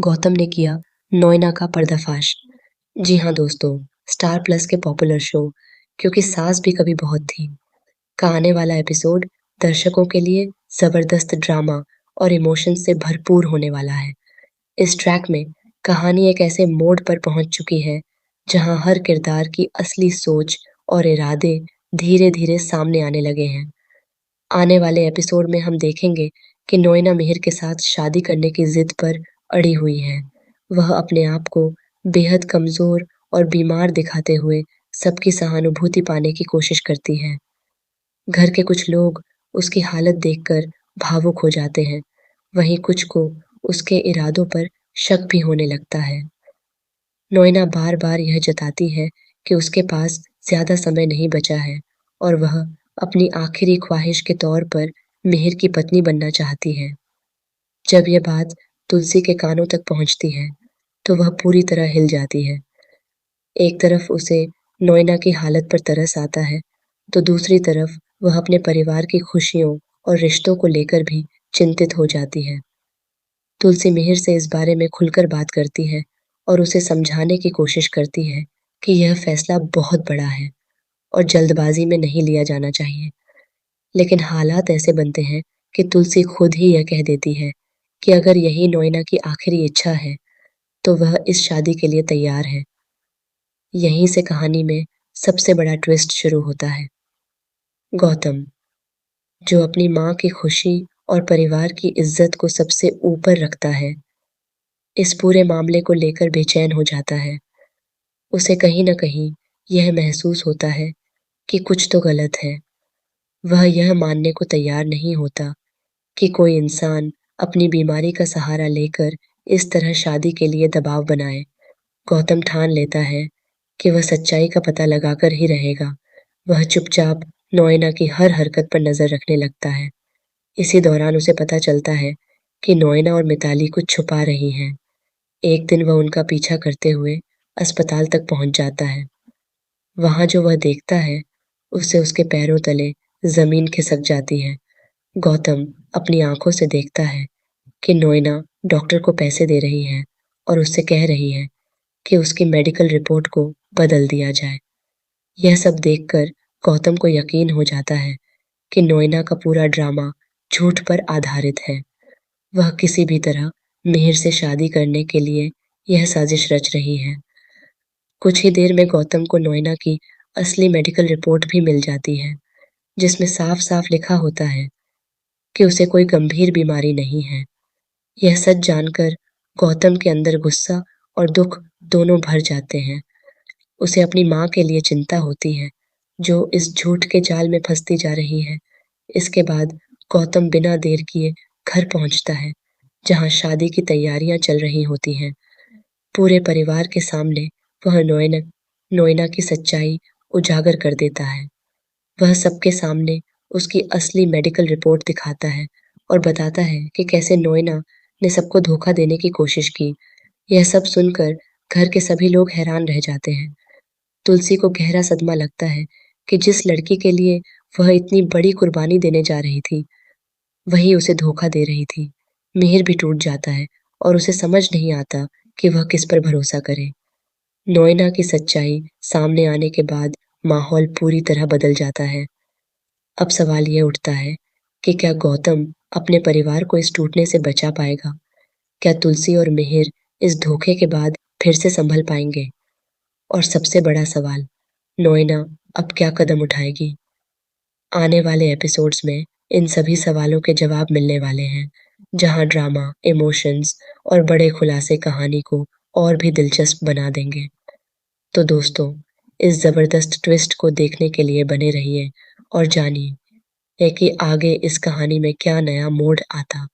गौतम ने किया नोएना का पर्दाफाश। जी हाँ दोस्तों, स्टार प्लस के पॉपुलर शो क्योंकि सास भी कभी बहुत थी का आने वाला एपिसोड दर्शकों के लिए जबरदस्त ड्रामा और इमोशन से भरपूर होने वाला है। इस ट्रैक में कहानी एक ऐसे मोड़ पर पहुंच चुकी है जहां हर किरदार की असली सोच और इरादे धीरे-धीरे सामने आने लगे हैं। आने वाले एपिसोड में हम देखेंगे कि नोएना मिहिर के साथ शादी करने की जिद पर अड़ी हुई है। वह अपने आप को बेहद कमजोर और बीमार दिखाते हुए सबकी सहानुभूति पाने की कोशिश करती है। घर के कुछ लोग उसकी हालत देखकर भावुक हो जाते हैं, वहीं कुछ को उसके इरादों पर शक भी होने लगता है। नोएना बार-बार यह जताती है कि उसके पास ज़्यादा समय नहीं बचा है और वह अपनी आखिरी ख्वाहिश के तौर पर मिहिर की पत्नी बनना चाहती है। जब यह बात तुलसी के कानों तक पहुंचती है, तो वह पूरी तरह हिल जाती है। एक तरफ उसे नोएना की हालत पर तरस आता है, तो दूसरी तरफ वह अपने परिवार की खुशियों और रिश्तों को लेकर भी चिंतित हो जाती है। तुलसी मिहिर से इस बारे में खुलकर बात करती है और उसे समझाने की कोशिश करती है कि यह फैसला बहुत बड़ा है और जल्दबाजी में नहीं लिया जाना चाहिए। लेकिन हालात ऐसे बनते हैं कि तुलसी खुद ही यह कह देती है कि अगर यही नोएना की आखिरी इच्छा है, तो वह इस शादी के लिए तैयार है। यहीं से कहानी में सबसे बड़ा ट्विस्ट शुरू होता है। गौतम, जो अपनी माँ की खुशी और परिवार की इज्जत को सबसे ऊपर रखता है, इस पूरे मामले को लेकर बेचैन हो जाता है। उसे कहीं न कहीं यह महसूस होता है कि कुछ तो गलत है। वह यह मानने को तैयार नहीं होता कि कोई इंसान अपनी बीमारी का सहारा लेकर इस तरह शादी के लिए दबाव बनाए। गौतम ठान लेता है कि वह सच्चाई का पता लगाकर ही रहेगा। वह चुपचाप नोएना की हर हरकत पर नज़र रखने लगता है। इसी दौरान उसे पता चलता है कि नोएना और मिताली कुछ छुपा रही हैं। एक दिन वह उनका पीछा करते हुए अस्पताल तक पहुंच जाता है। वहां जो वह देखता है, उससे उसके पैरों तले जमीन खिसक जाती है। गौतम अपनी आंखों से देखता है कि नोएना डॉक्टर को पैसे दे रही है और उससे कह रही है कि उसकी मेडिकल रिपोर्ट को बदल दिया जाए। यह सब देखकर गौतम को यकीन हो जाता है कि नोएना का पूरा ड्रामा झूठ पर आधारित है। वह किसी भी तरह मिहिर से शादी करने के लिए यह साजिश रच रही है। कुछ ही देर में गौतम को नोएना की असली मेडिकल रिपोर्ट भी मिल जाती है, जिसमें साफ-साफ लिखा होता है कि उसे कोई गंभीर बीमारी नहीं है। यह सच जानकर गौतम के अंदर गुस्सा और दुख दोनों भर जाते हैं। उसे अपनी माँ के लिए चिंता होती है, जो इस झूठ के जाल में फंसती जा रही है। इसके बाद गौतम बिना देर किए घर पहुंचता है, जहां शादी की तैयारियां चल रही होती हैं। पूरे परिवार के सामने वह नोएना की सच्चाई उजागर कर देता है। वह सबके सामने उसकी असली मेडिकल रिपोर्ट दिखाता है और बताता है कि कैसे नोएना ने सबको धोखा देने की कोशिश की। यह सब सुनकर घर के सभी लोग हैरान रह जाते हैं। तुलसी को गहरा सदमा लगता है कि जिस लड़की के लिए वह इतनी बड़ी कुर्बानी देने जा रही थी, वही उसे धोखा दे रही थी। मिहिर भी टूट जाता है और उसे समझ नहीं आता कि वह किस पर भरोसा करे। नोएना की सच्चाई सामने आने के बाद माहौल पूरी तरह बदल जाता है। अब सवाल ये उठता है कि क्या गौतम अपने परिवार को इस टूटने से बचा पाएगा? क्या तुलसी और मिहिर इस धोखे के बाद फिर से संभल पाएंगे? और सबसे बड़ा सवाल, नोएना अब क्या कदम उठाएगी? आने वाले एपिसोड्स में इन सभी सवालों के जवाब मिलने वाले हैं, जहां ड्रामा, इमोशंस और बड़े खुलासे कहानी को और भी दिलचस्प बना देंगे। तो दोस्तों, इस ज़बरदस्त ट्विस्ट को देखने के लिए बने रहिए और जानिए कि आगे इस कहानी में क्या नया मोड़ आता